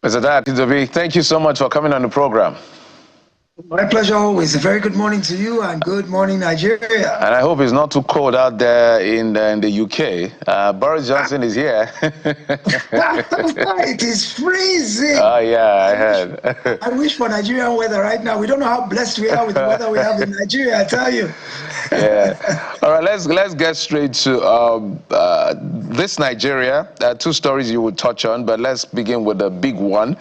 Mr. Dakizobi, thank you so much for coming on the program. My pleasure always. A very good morning to you and good morning, Nigeria. And I hope it's not too cold out there in the UK. Boris Johnson is here. It is freezing. Oh, yeah, I heard. I wish for Nigerian weather right now. We don't know how blessed we are with the weather we have in Nigeria, I tell you. Yeah. All right, let's get straight to this Nigeria. Two stories you would touch on, but let's begin with the big one.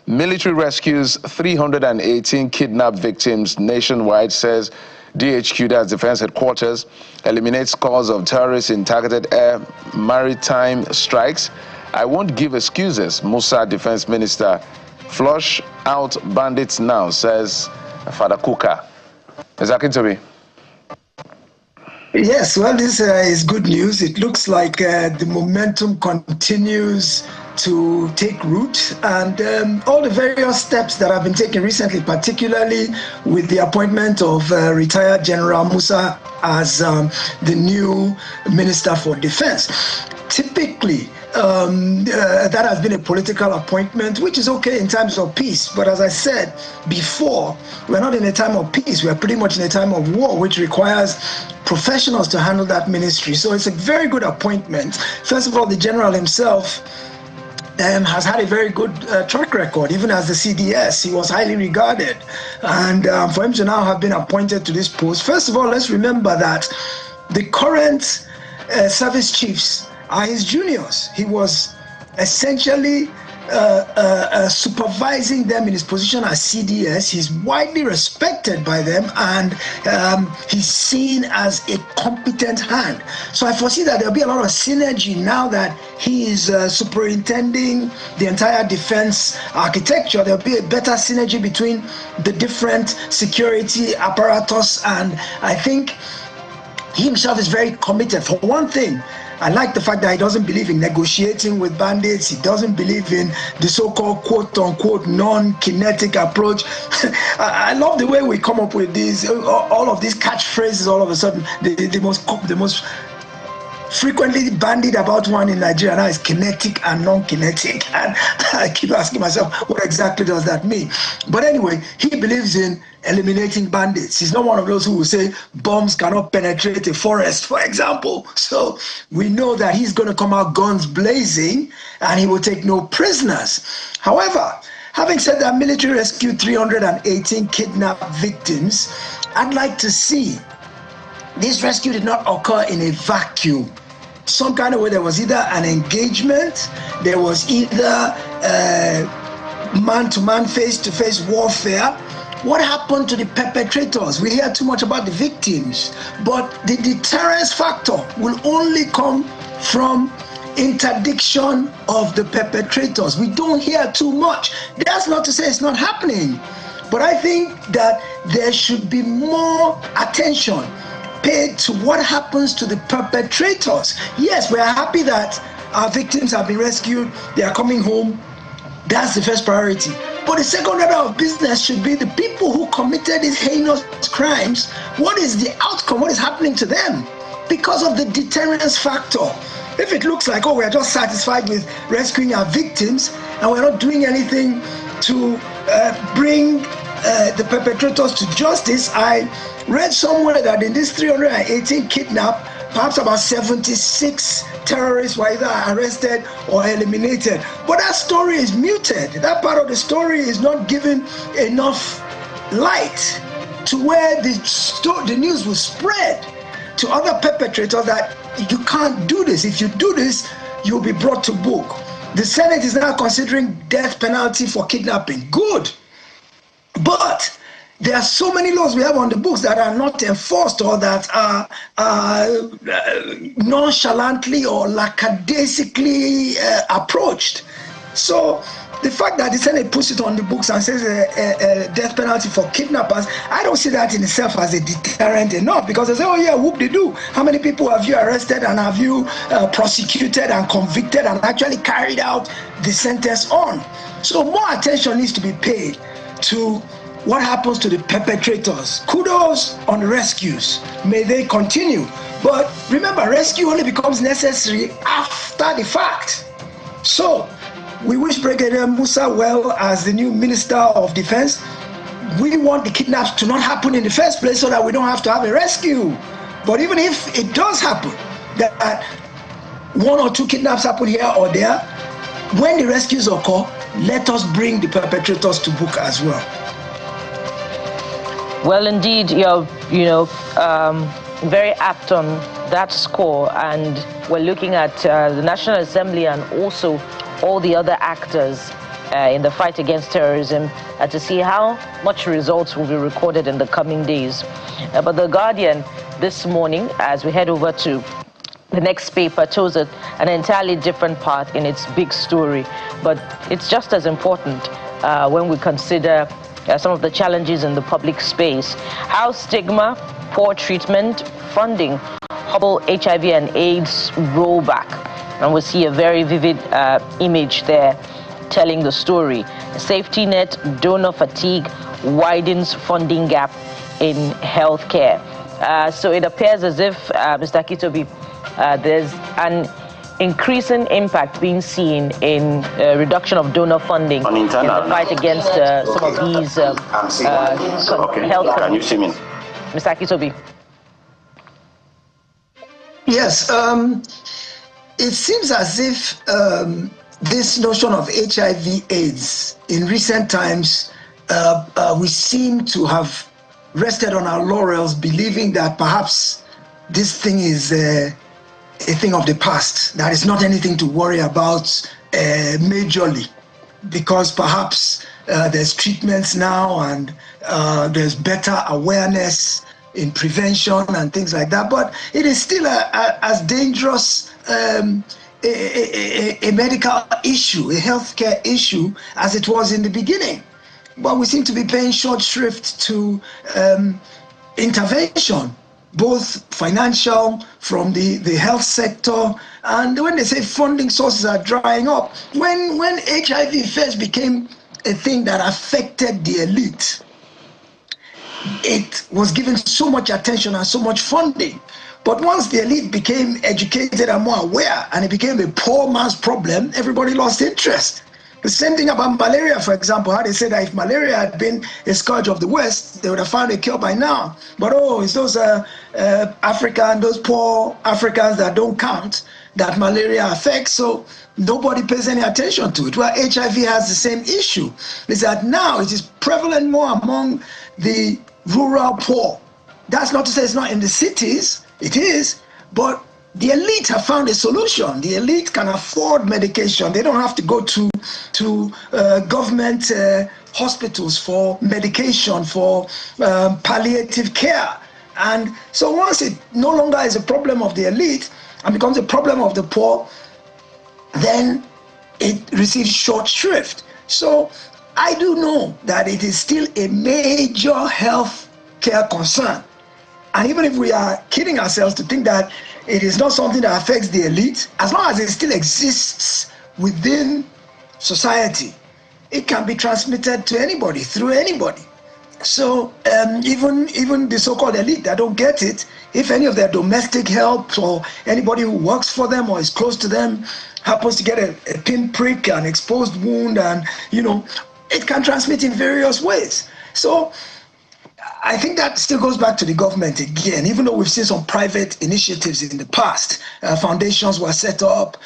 Military rescues 318 kidnapped victims nationwide, says DHQ, that's Defense Headquarters, eliminates cause of terrorists in targeted air maritime strikes. I won't give excuses, Musa Defense Minister. Flush out bandits now, says Father Kuka. Is that to me? Yes, well, this is good news. It looks like the momentum continues to take root, and all the various steps that have been taken recently, particularly with the appointment of retired General Musa as the new Minister for Defense. Typically, that has been a political appointment, which is okay in times of peace. But as I said before, we're not in a time of peace. We're pretty much in a time of war, which requires professionals to handle that ministry. So it's a very good appointment. First of all, the general himself has had a very good track record. Even as the CDS, he was highly regarded. And for him to now have been appointed to this post, first of all, let's remember that the current service chiefs are his juniors. He was essentially supervising them in his position as CDS. He's widely respected by them, and he's seen as a competent hand. So I foresee that there'll be a lot of synergy now that he is superintending the entire defense architecture. There'll be a better synergy between the different security apparatus, and I think he himself is very committed. For one thing, I like the fact that he doesn't believe in negotiating with bandits. He doesn't believe in the so-called quote-unquote non-kinetic approach. I love the way we come up with these, all of these catchphrases all of a sudden. The most frequently bandied about one in Nigeria now is kinetic and non-kinetic. And I keep asking myself, what exactly does that mean? But anyway, he believes in eliminating bandits. He's not one of those who will say bombs cannot penetrate a forest, for example. So we know that he's going to come out guns blazing and he will take no prisoners. However, having said that, military rescued 318 kidnapped victims. I'd like to see this rescue did not occur in a vacuum. Some kind of way, there was either an engagement, there was either man-to-man, face-to-face warfare. What happened to the perpetrators? We hear too much about the victims, but the deterrence factor will only come from interdiction of the perpetrators. We don't hear too much. That's not to say it's not happening, but I think that there should be more attention paid to what happens to the perpetrators. Yes, we are happy that our victims have been rescued, they are coming home. That's the first priority. But the second order of business should be the people who committed these heinous crimes. What is the outcome? What is happening to them? Because of the deterrence factor. If it looks like, oh, we're just satisfied with rescuing our victims and we're not doing anything to bring the perpetrators to justice, I read somewhere that in this 318 kidnapped, perhaps about 76 terrorists were either arrested or eliminated. But that story is muted. That part of the story is not given enough light to where the news will spread to other perpetrators that you can't do this. If you do this, you'll be brought to book. The Senate is now considering death penalty for kidnapping. Good. But there are so many laws we have on the books that are not enforced or that are nonchalantly or lackadaisically approached. So the fact that the Senate puts it on the books and says a death penalty for kidnappers, I don't see that in itself as a deterrent enough, because they say, oh yeah, whoop-de-doo. How many people have you arrested and have you prosecuted and convicted and actually carried out the sentence on? So more attention needs to be paid to what happens to the perpetrators. Kudos on rescues. May they continue. But remember, rescue only becomes necessary after the fact. So We wish Brigadier Musa well as the new Minister of Defense. We want the kidnaps to not happen in the first place so that we don't have to have a rescue. But even if it does happen, that one or two kidnaps happen here or there, when the rescues occur, let us bring the perpetrators to book as well. Well, indeed, you're very apt on that score, and we're looking at the National Assembly and also all the other actors in the fight against terrorism to see how much results will be recorded in the coming days. But The Guardian this morning, as we head over to the next paper, chose an entirely different path in its big story. But it's just as important when we consider some of the challenges in the public space. How stigma, poor treatment, funding, hobble HIV and AIDS rollback. And we see a very vivid image there telling the story. Safety net, donor fatigue, widens funding gap in healthcare. So it appears as if, Mr. Kitobi, there's an increasing impact being seen in reduction of donor funding in the fight against some of these health. Can you see me? Mr. Kitobi. Yes, it seems as if this notion of HIV/AIDS in recent times, we seem to have rested on our laurels, believing that perhaps this thing is a thing of the past, that is not anything to worry about majorly, because perhaps there's treatments now and there's better awareness in prevention and things like that. But it is still as dangerous a medical issue, a healthcare issue, as it was in the beginning. But we seem to be paying short shrift to intervention, both financial from the health sector, and when they say funding sources are drying up, when HIV first became a thing that affected the elite, it was given so much attention and so much funding. But once the elite became educated and more aware, and it became a poor man's problem, everybody lost interest. The same thing about malaria, for example, how they said that if malaria had been a scourge of the West, they would have found a cure by now. But it's those those poor Africans that don't count that malaria affects, so nobody pays any attention to it. Well, HIV has the same issue. Is that now it is prevalent more among the rural poor. That's not to say it's not in the cities, it is, but the elite have found a solution. The elite can afford medication. They don't have to go to government hospitals for medication, for palliative care. And so once it no longer is a problem of the elite and becomes a problem of the poor, then it receives short shrift. So I do know that it is still a major health care concern. And even if we are kidding ourselves to think that it is not something that affects the elite, as long as it still exists within society, it can be transmitted to anybody, through anybody. So even the so-called elite that don't get it, if any of their domestic help or anybody who works for them or is close to them happens to get a pinprick, an exposed wound, and it can transmit in various ways. So I think that still goes back to the government again, even though we've seen some private initiatives in the past. Foundations were set up,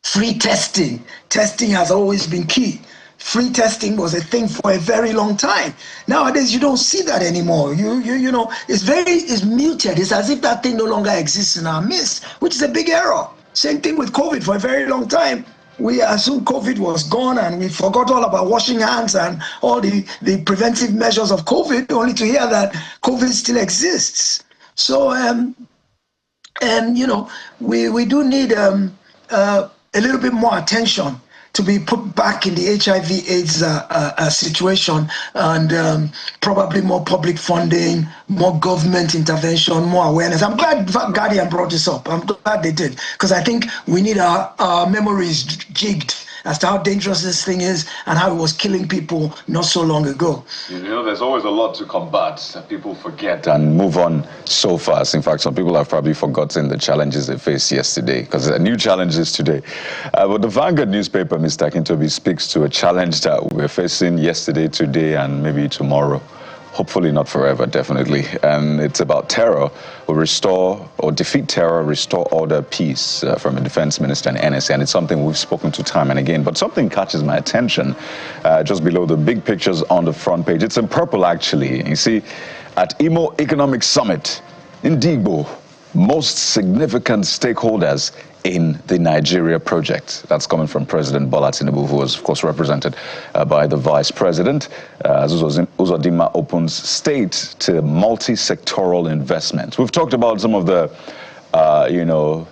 free testing. Testing has always been key. Free testing was a thing for a very long time. Nowadays, you don't see that anymore. It's muted. It's as if that thing no longer exists in our midst, which is a big error. Same thing with COVID. For a very long time, we assumed COVID was gone and we forgot all about washing hands and all the preventive measures of COVID, only to hear that COVID still exists. So, we do need a little bit more attention to be put back in the HIV/AIDS situation, and probably more public funding, more government intervention, more awareness. I'm glad Guardian brought this up. I'm glad they did, because I think we need our memories jigged as to how dangerous this thing is and how it was killing people not so long ago. You know, there's always a lot to combat. People forget and move on so fast. In fact, some people have probably forgotten the challenges they faced yesterday, because there are new challenges today. But the Vanguard newspaper, Mr. Akintobi, speaks to a challenge that we're facing yesterday, today, and maybe tomorrow. Hopefully not forever, definitely. And it's about terror. Will restore or defeat terror, restore order, peace, from a defense minister and NSA. And it's something we've spoken to time and again. But something catches my attention just below the big pictures on the front page. It's in purple, actually. You see, at Imo Economic Summit in Digbo, most significant stakeholders in the Nigeria project. That's coming from President Bola Tinubu, who was, of course, represented by the Vice President. Uzodimma opens state to multi-sectoral investment. We've talked about some of the, you know,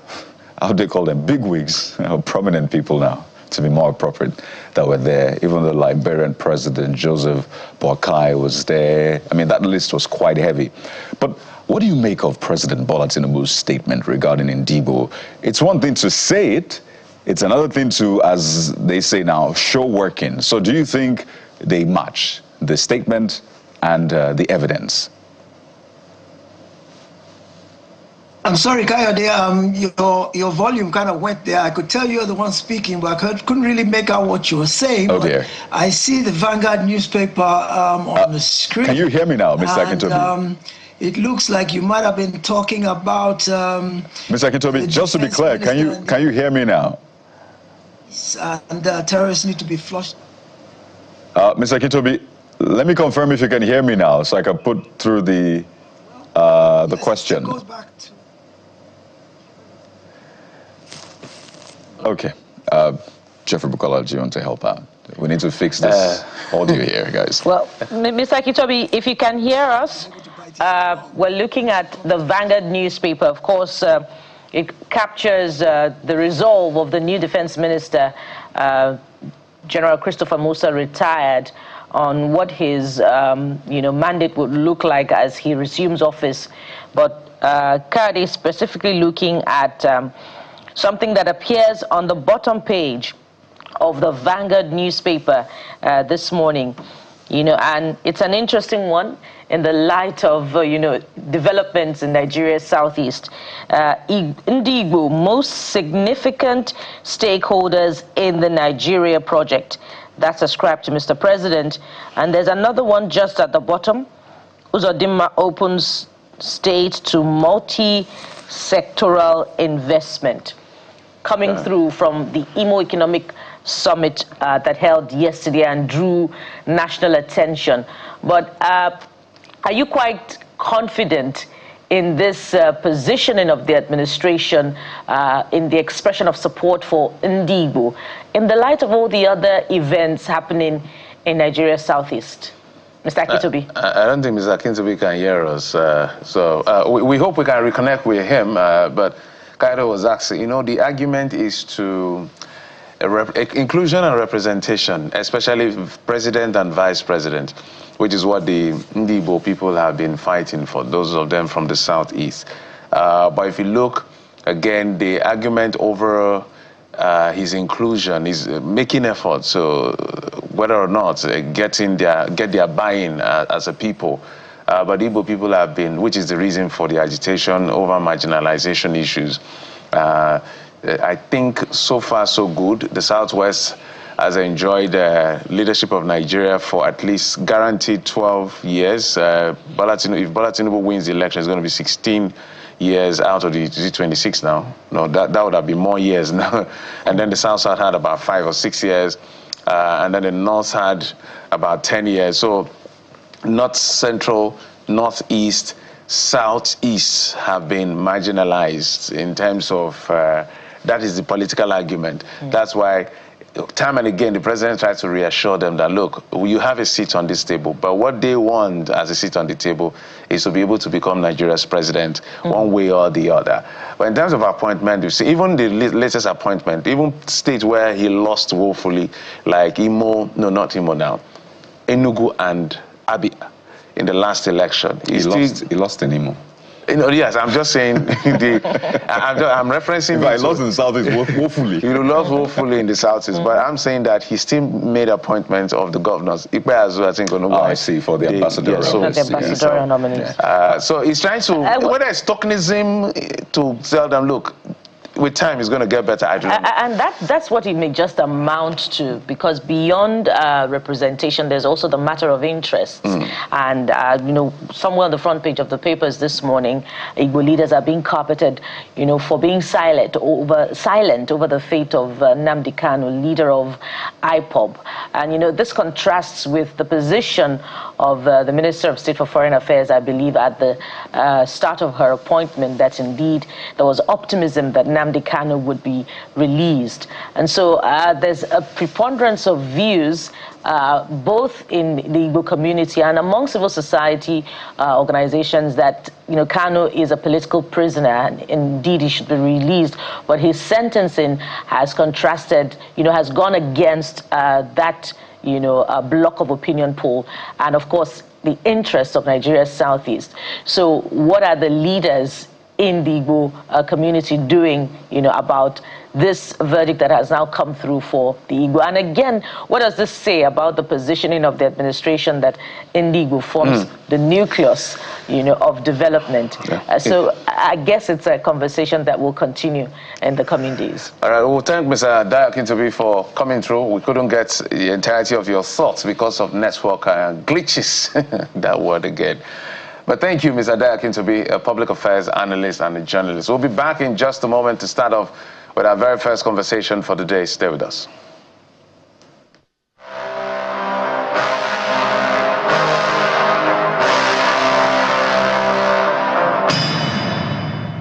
how they call them, bigwigs, prominent people now, to be more appropriate, that were there. Even the Liberian President, Joseph Boakai, was there. I mean, that list was quite heavy. But what do you make of President Bola Tinubu's statement regarding Ndibo? It's one thing to say it, it's another thing to, as they say now, show working. So do you think they match, the statement and the evidence? I'm sorry, Kayode, your volume kind of went there. I could tell you're the one speaking, but I couldn't really make out what you were saying. Oh, dear. I see the Vanguard newspaper on the screen. Can you hear me now, Mr. Akintobi? It looks like you might have been talking about... Mr. Akintobi, just to be clear, can you hear me now? And terrorists need to be flushed. Mr. Akintobi, let me confirm if you can hear me now, so I can put through the question. It goes back to... Okay. Jeffrey Bukola, do you want to help out? We need to fix this audio here, guys. Well, Mr. Akintobi, if you can hear us, we're looking at the Vanguard newspaper. Of course, it captures the resolve of the new defense minister, General Christopher Musa, retired, on what his mandate would look like as he resumes office. But Kade is specifically looking at something that appears on the bottom page of the Vanguard newspaper this morning, and it's an interesting one in the light of, developments in Nigeria's southeast. Ndibo, most significant stakeholders in the Nigeria project. That's ascribed to Mr. President. And there's another one just at the bottom. Uzodimma opens state to multi-sectoral investment, coming through from the Imo Economic Summit that held yesterday and drew national attention. But are you quite confident in this positioning of the administration, in the expression of support for Ndibo, in the light of all the other events happening in Nigeria's southeast? Mr. Akintobi. I don't think Mr. Akintobi can hear us, we hope we can reconnect with him, but Kaido was asking, the argument is to inclusion and representation, especially president and vice president, which is what the Ndibo people have been fighting for, those of them from the southeast. But if you look, again, the argument over his inclusion is making efforts, so whether or not get their buy-in as a people. But Igbo people have been, which is the reason for the agitation over marginalization issues. I think so far so good. The Southwest has enjoyed leadership of Nigeria for at least guaranteed 12 years. If Bola Tinubu wins the election, it's going to be 16 years out of the 26 now. No, that would have been more years now. And then the South Side had about 5 or 6 years. And then the North had about 10 years. So North Central, Northeast, Southeast have been marginalized in terms of, that is the political argument. That's why time and again, the president tries to reassure them that, look, you have a seat on this table, but what they want as a seat on the table is to be able to become Nigeria's president one way or the other. But in terms of appointment, you see, even the latest appointment, even states where he lost woefully, like Imo, no, not Imo now, Enugu and Abia in the last election. He lost in Imo. Yes, I'm just saying. I'm referencing. If I lost in the Southeast woefully. You lost woefully in the Southeast, but I'm saying that he still made appointments of the governors. I think. I see, for the ambassadorial. The ambassadorial nominees. So he's trying to, whether it's tokenism to tell them, look, with time it's going to get better. I don't know. And that's what it may just amount to, because beyond representation, there's also the matter of interests. And you know, somewhere on the front page of the papers this morning, Igbo leaders are being carpeted, you know, for being silent over the fate of Nnamdi Kanu, leader of IPOB. And you know, this contrasts with the position of the Minister of State for Foreign Affairs, I believe, at the start of her appointment, that indeed there was optimism that Nnamdi Kanu would be released. And so there's a preponderance of views both in the Igbo community and among civil society organizations that, you know, Kanu is a political prisoner and indeed he should be released. But his sentencing has contrasted, you know, has gone against that, you know, block of opinion poll, and of course the interests of Nigeria's Southeast. So what are the leaders in the Igbo community doing, you know, about this verdict that has now come through for the Igbo? And again, what does this say about the positioning of the administration that Igbo forms the nucleus, you know, of development? So I guess it's a conversation that will continue in the coming days. All right, well, thank Mr. Dayakintobi for coming through. We couldn't get the entirety of your thoughts because of network glitches. That word again. But thank you, Mr. Dayakintobi, a public affairs analyst and a journalist. We'll be back in just a moment to start off with our very first conversation for the day. Stay with us.